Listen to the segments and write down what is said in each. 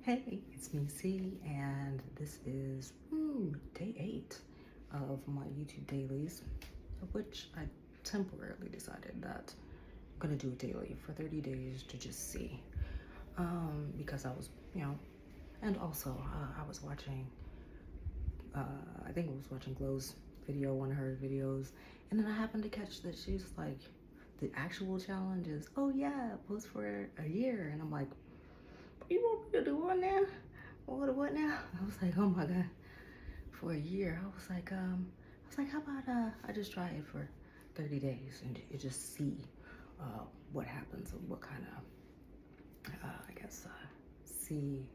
Hey, it's me, C, and this is day 8 of my YouTube dailies, of which I temporarily decided that I'm gonna do a daily for 30 days to just see. Because I was, and also I was watching, I think I was watching Glow's video, one of her videos, and then I happened to catch that she's like, the actual challenge is, oh yeah, post for a year, and I'm like, you want me to do what now? What now? I was like, oh my god, for a year. I was like, how about I just try it for 30 days and you just see what happens and what kind of I guess see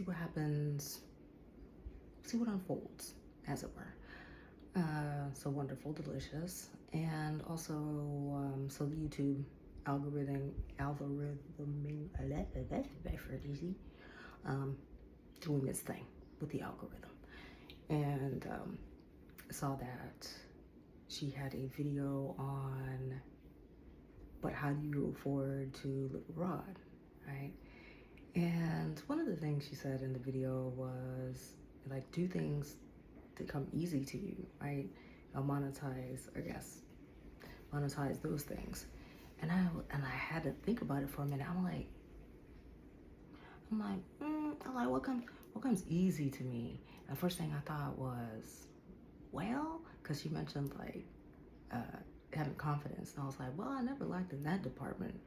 what happens, see what unfolds, as it were. So wonderful, delicious, and also so the YouTube algorithming doing its thing with the algorithm, and saw that she had a video on, but how do you afford to live abroad, right? And one of the things she said in the video was like, do things to come easy to you, right? Monetize, I guess, monetize those things. And I had to think about it for a minute. I'm like, what comes easy to me? And the first thing I thought was, well, because she mentioned like having confidence, and I was like, well, I never lacked in that department.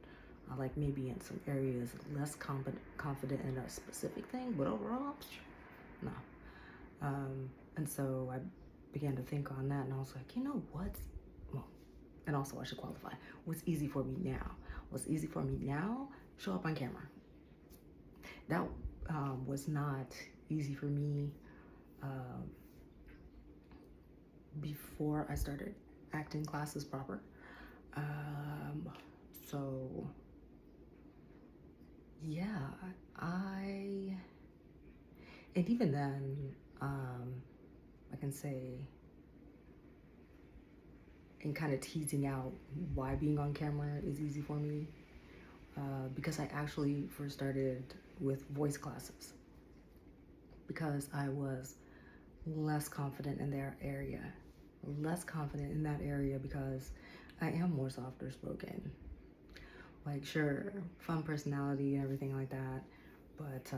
Like maybe in some areas less confident in a specific thing, but overall, no. And so I began to think on that, and I was like, you know what's, well, and also I should qualify, what's easy for me now? What's easy for me now? Show up on camera. That was not easy for me before I started acting classes proper. So yeah, and even then, I can say, and kind of teasing out why being on camera is easy for me, because I actually first started with voice classes because I was less confident in that area, because I am more softer spoken. Like, sure, fun personality and everything like that, but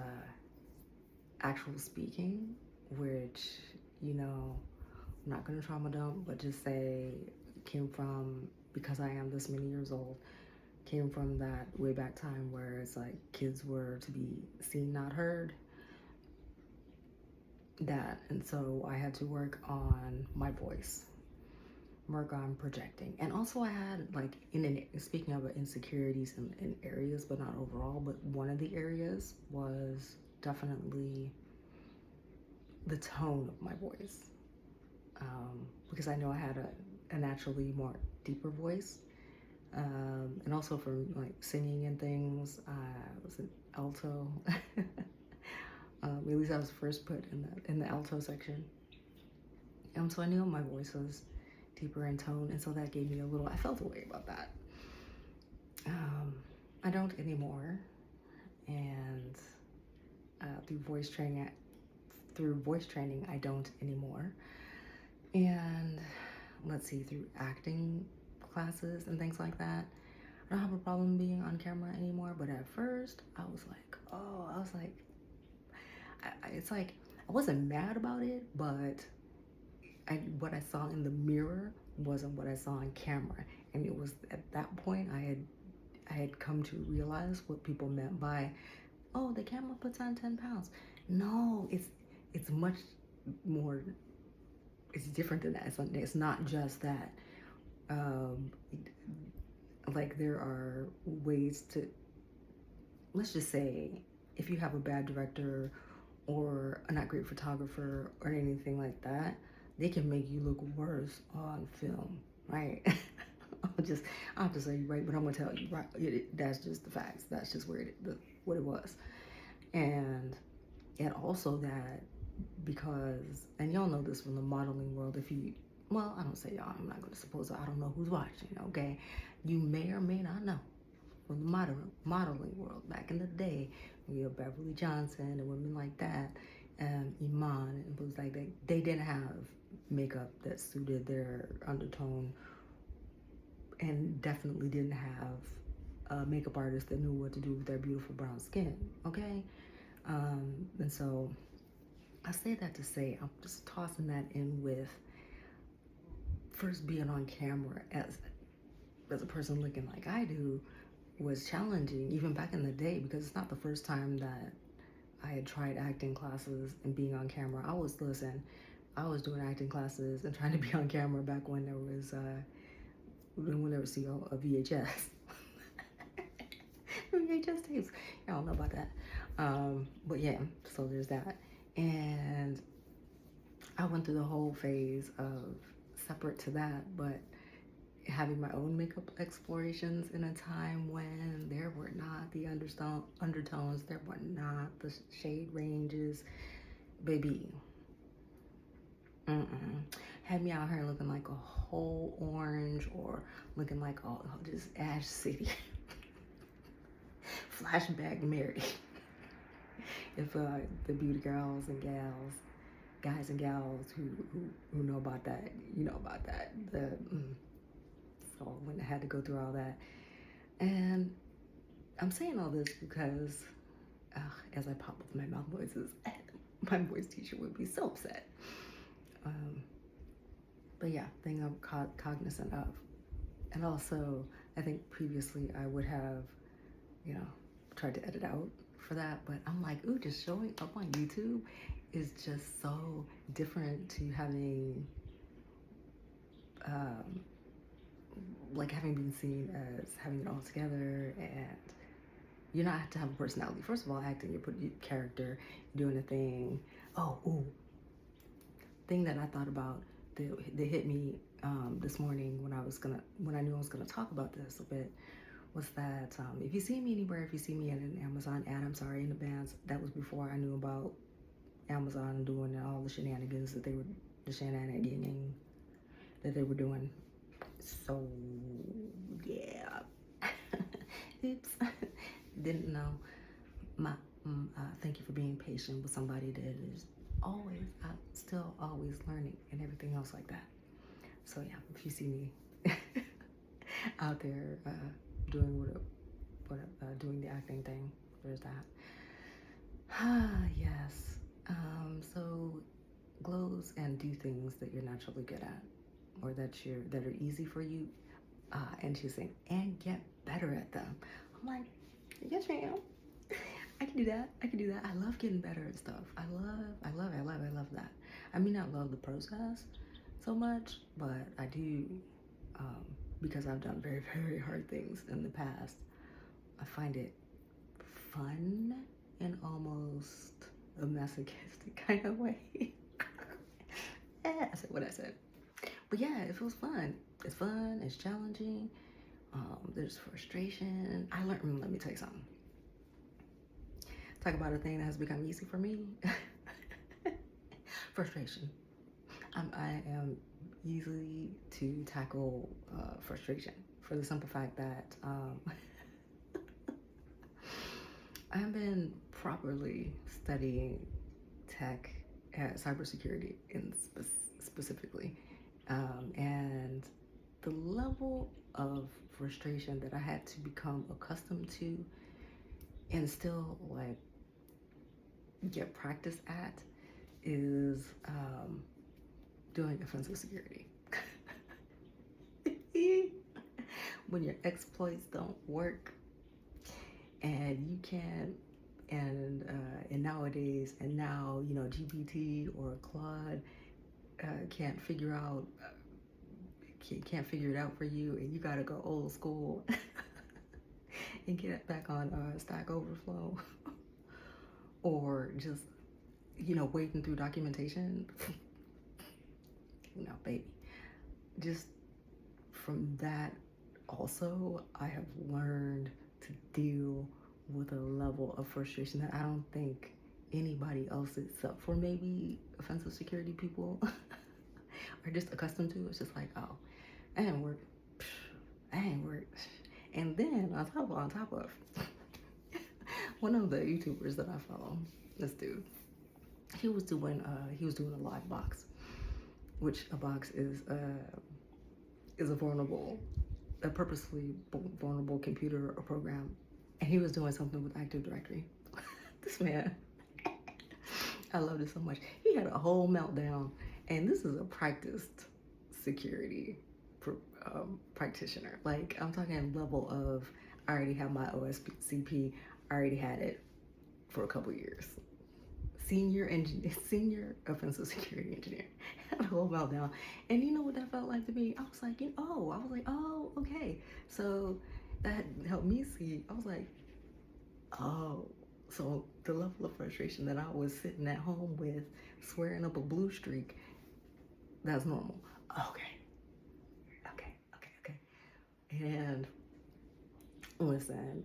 actual speaking, which, I'm not gonna trauma dump, but just say came from, because I am this many years old, came from that way back time where it's like kids were to be seen, not heard. That, and so I had to work on my voice, work on projecting, and also I had like speaking of insecurities in areas, but not overall. But one of the areas was definitely the tone of my voice, because I know I had a naturally more deeper voice, and also for like singing and things, I was an alto. At least I was first put in the alto section. So I knew my voice was deeper in tone, and so that gave me I felt a way about that. I don't anymore, and through voice training, I don't anymore. And let's see, through acting classes and things like that, I don't have a problem being on camera anymore. But at first, I was like, it's like I wasn't mad about it, but what I saw in the mirror wasn't what I saw on camera, and it was at that point I had come to realize what people meant by, oh, the camera puts on 10 pounds. No, it's much more. It's different than that. It's not just that. Like there are ways to, let's just say, if you have a bad director or a not great photographer or anything like that, they can make you look worse on film, right? I'll have to say right, but I'm gonna tell you, right? That's just the facts. That's just what it was, and also that, because, and y'all know this from the modeling world. I don't say y'all. I'm not gonna suppose I don't know who's watching. Okay, you may or may not know from the modeling world back in the day. You know, Beverly Johnson and women like that, Iman and blues like that. They didn't have makeup that suited their undertone, and definitely didn't have a makeup artist that knew what to do with their beautiful brown skin. Okay, and so I say that to say I'm just tossing that in with first being on camera as a person looking like I do was challenging even back in the day, because it's not the first time that I had tried acting classes and being on camera. I was doing acting classes and trying to be on camera back when there was still a VHS. VHS tapes. I don't know about that. But yeah, so there's that. And I went through the whole phase of separate to that, but having my own makeup explorations in a time when there were not the undertones, there were not the shade ranges, baby. Had me out here looking like a whole orange, or looking like just Ash City. Flashback Mary. If the beauty girls and gals, guys and gals who know about that, you know about that. So when I had to go through all that, and I'm saying all this because as I pop up my mouth voices, my voice teacher would be so upset. But yeah, thing I'm cognizant of. And also, I think previously I would have, tried to edit out for that, but I'm like, ooh, just showing up on YouTube is just so different to having, like having been seen as having it all together, and you not have to have a personality. First of all, acting, you put your character, doing a thing. Thing that I thought about that hit me this morning when I knew I was gonna talk about this a bit, was that if you see me anywhere, if you see me in an Amazon ad, I'm sorry, in advance. That was before I knew about Amazon doing all the shenanigans that they were doing. So yeah, oops, didn't know. Thank you for being patient with somebody that is still always learning and everything else like that. So yeah, if you see me out there doing doing the acting thing, there's that. Yes. So glows and do things that you're naturally good at, or that are easy for you. And she's saying, and get better at them. I'm like, yes, ma'am. I can do that. I love getting better at stuff. I love that. I may not love the process so much, but I do, because I've done very, very hard things in the past. I find it fun in almost a masochistic kind of way. I said what I said. But yeah, it feels fun. It's fun, it's challenging. There's frustration. Let me tell you something. Talk about a thing that has become easy for me. Frustration. I am easily to tackle frustration, for the simple fact that I've been properly studying tech, cybersecurity specifically, and the level of frustration that I had to become accustomed to and still like get practice at is doing offensive security. When your exploits don't work and you can't, and nowadays, and now, GPT or Claude can't figure it out for you, and you gotta go old school and get it back on Stack Overflow, or just wading through documentation. Baby, just from that also, I have learned to deal with a level of frustration that I don't think anybody else, except for maybe offensive security people, are just accustomed to. It's just like, oh, that ain't work. And then on top of one of the YouTubers that I follow, this dude, he was doing a live box, which a box is a purposefully vulnerable computer or program, and he was doing something with Active Directory. This man, I love this so much. He had a whole meltdown, and this is a practiced security practitioner. Like, I'm talking level of, I already have my OSCP, I already had it for a couple years. Senior offensive security engineer, had a whole meltdown. And you know what that felt like to me? I was like, oh, okay. So that helped me see. I was like, oh, so the level of frustration that I was sitting at home with, swearing up a blue streak, that's normal. Okay. And listen,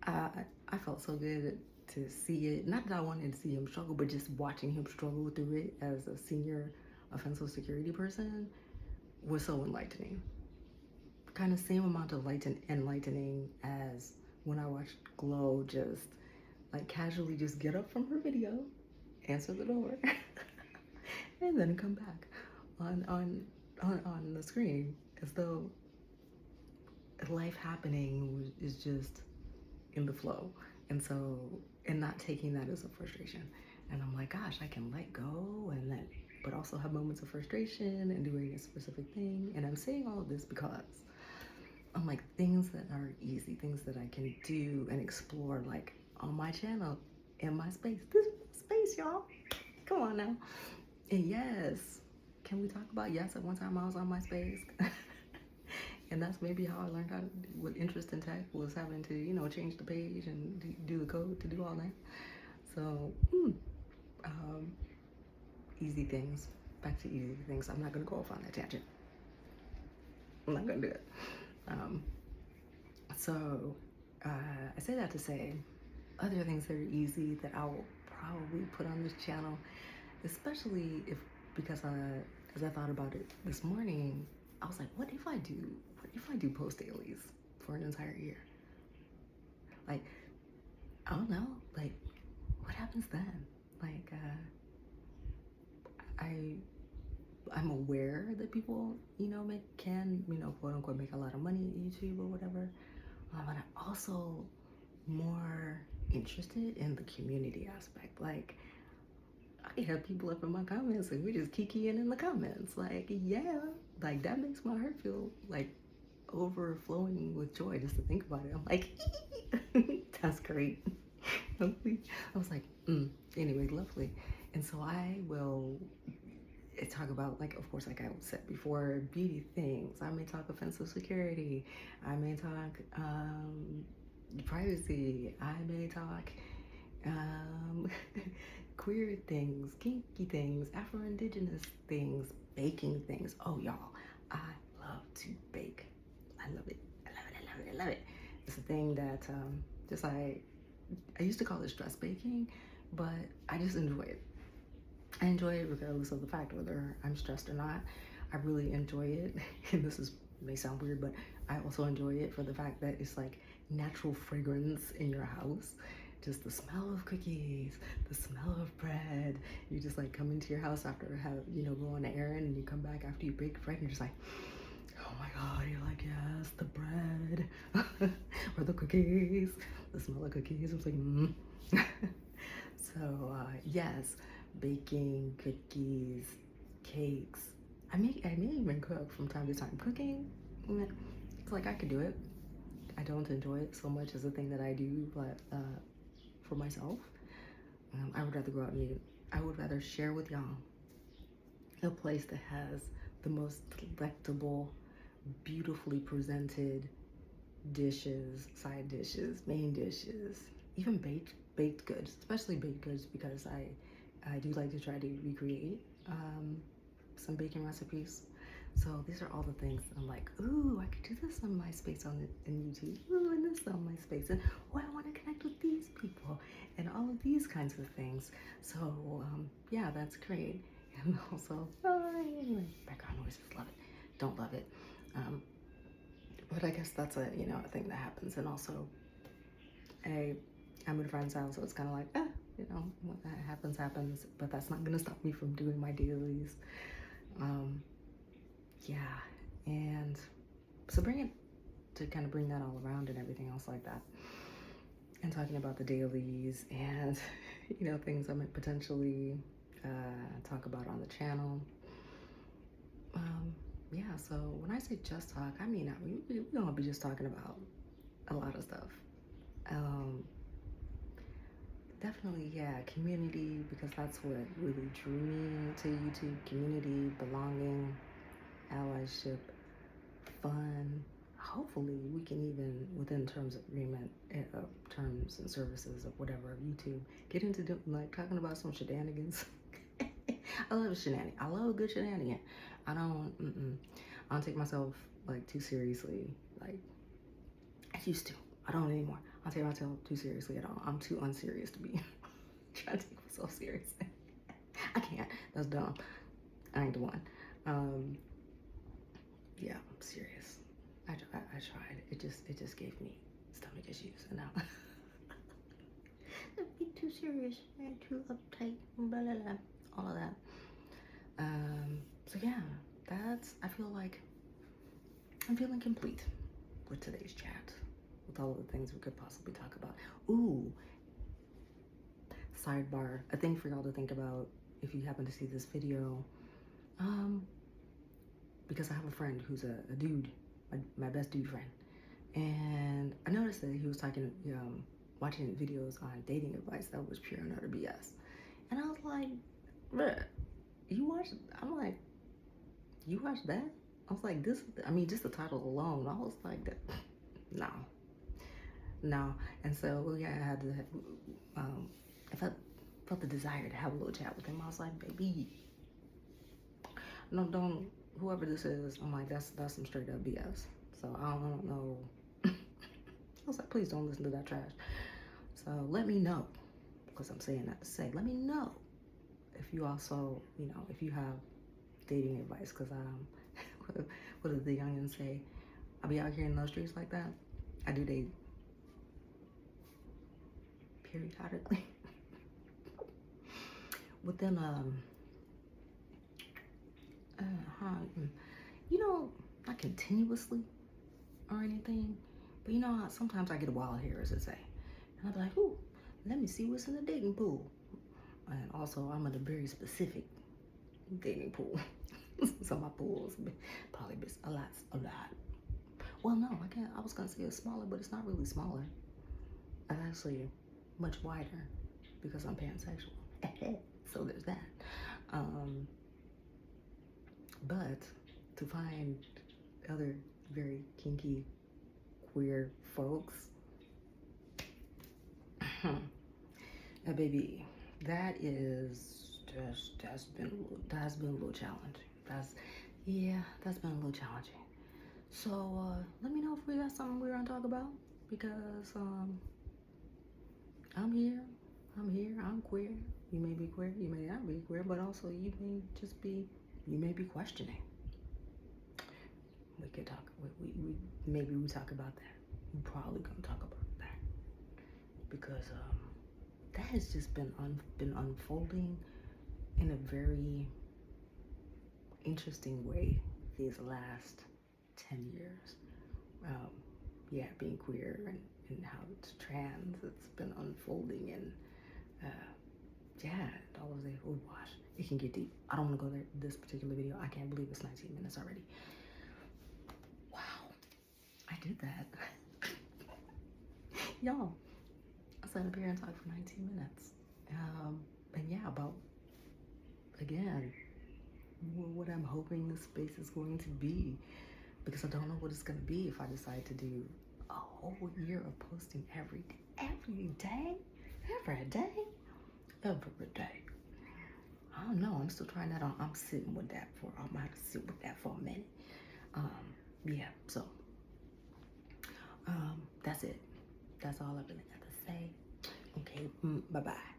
I felt so good to see it. Not that I wanted to see him struggle, but just watching him struggle through it as a senior offensive security person was so enlightening. Kind of same amount of enlightening as when I watched Glow just like casually just get up from her video, answer the door, and then come back on the screen as though life happening is just in the flow. And so, and not taking that as a frustration. And I'm like, gosh, I can let go and then, but also have moments of frustration and doing a specific thing. And I'm saying all of this because I'm like, things that are easy, things that I can do and explore, like on my channel, in my space. This is my space, y'all. Come on now. And yes, can we talk about, yes, at one time I was on my space. And that's maybe how I learned how to, with interest in tech, was having to, you know, change the page and do the code to do all that. So, easy things. Back to easy things. I'm not going to go off on that tangent. I'm not going to do it. I say that to say other things that are easy that I will probably put on this channel, especially because as I thought about it this morning, I was like, what if I do post dailies for an entire year? Like, I don't know, like, what happens then? Like, I'm aware that people, you know, can, you know, quote unquote, make a lot of money at YouTube or whatever. But I'm also more interested in the community aspect. Like, I have people up in my comments and we just kikiing in the comments. Like, yeah, like that makes my heart feel like overflowing with joy just to think about it. I'm like, that's great. I was like, anyway, lovely. And so I will talk about, like, of course, like I said before, beauty things. I may talk offensive security. I may talk privacy. I may talk queer things, kinky things, Afro-Indigenous things, baking things. Oh, y'all, I love to bake. I love it. I love it. It's a thing that I used to call it stress baking, but I just enjoy it. I enjoy it regardless of the fact whether I'm stressed or not. I really enjoy it. And this may sound weird, but I also enjoy it for the fact that it's like natural fragrance in your house. Just the smell of cookies, the smell of bread. You just like come into your house after go on an errand, and you come back after you bake bread and you're just like, oh my God, you're like, yes, the bread or the cookies, the smell of cookies. I was like, So yes, baking, cookies, cakes. I may even cook from time to time. Cooking, it's like I could do it. I don't enjoy it so much as a thing that I do, but for myself, I would rather go out and eat. I would rather share with y'all a place that has the most delectable, beautifully presented dishes, side dishes, main dishes, even baked goods, especially baked goods, because I do like to try to recreate some baking recipes. So these are all the things I'm like, ooh, I could do this on my space in YouTube. Ooh, and this on my space. And oh, I want to connect with these people and all of these kinds of things. So yeah, that's great. And also, anyway, background noises, love it. Don't love it. But I guess that's a, you know, a thing that happens. And also, I'm in a friend's house, so it's kind of like, you know, what that happens, happens. But that's not gonna stop me from doing my dailies. Yeah, and so to kind of bring that all around and everything else like that, and talking about the dailies and you know, things I might potentially talk about on the channel. Yeah, so when I say just talk, I mean we don't be just talking about a lot of stuff. Definitely, yeah, community, because that's what really drew me to YouTube. Community, belonging, allyship, fun. Hopefully we can, even within terms of agreement, terms and services of whatever of YouTube, get into like talking about some shenanigans. I love a shenanigan. I love a good shenanigan. I don't take myself like too seriously like I used to. I don't anymore. I take myself too seriously at all. I'm too unserious to be trying to take myself seriously. I can't. That's dumb. I ain't the one. Yeah, I'm serious. I tried. It just gave me stomach issues, and now I'd be too serious and too uptight, blah blah blah, all of that. So yeah, I feel like I'm feeling complete with today's chat, with all of the things we could possibly talk about. Ooh, sidebar, a thing for y'all to think about if you happen to see this video. Because I have a friend who's a dude, my best dude friend, and I noticed that he was talking, watching videos on dating advice that was pure and utter BS, and I was like, bruh, you watch? I'm like, you watch that? I was like, this. I mean, just the title alone, I was like, no. And so yeah, I had to. I felt the desire to have a little chat with him. I was like, baby, no, don't. Whoever this is, I'm like, that's some straight up BS. So I don't know. I was like, please don't listen to that trash. So let me know, because I'm saying that to say, let me know if you also, you know, if you have dating advice, because what does the youngins say? I'll be out here in those streets like that. I do date periodically. Within you know, not continuously or anything, but you know, sometimes I get wild hair, as it say, and I'll be like, ooh, let me see what's in the dating pool. And also, I'm in a very specific dating pool. So my pool's probably a lot. Well, no, I can't. I was gonna say it's smaller, but it's not really smaller. It's actually much wider because I'm pansexual. So there's that. But to find other very kinky, queer folks, baby, that's been a little challenging. That's been a little challenging. So let me know if we got something we're gonna talk about, because I'm here, I'm queer. You may be queer, you may not be queer, but also you may be questioning. We could talk, maybe we talk about that. We're probably gonna talk about that, because that has just been unfolding in a very interesting way these last 10 years. Yeah, being queer and how it's trans, it's been unfolding, and yeah, all of the, oh gosh, it can get deep. I don't want to go there this particular video. I can't believe it's 19 minutes already. Wow, I did that. Y'all, I sat up here and talked for 19 minutes. And yeah, about, again, what I'm hoping this space is going to be, because I don't know what it's going to be if I decide to do a whole year of posting every day. I don't know. I'm still trying that on. I'm sitting with that for, I'm going to have to sit with that for a minute. Yeah, so that's it. That's all I really got to say. Okay, bye-bye.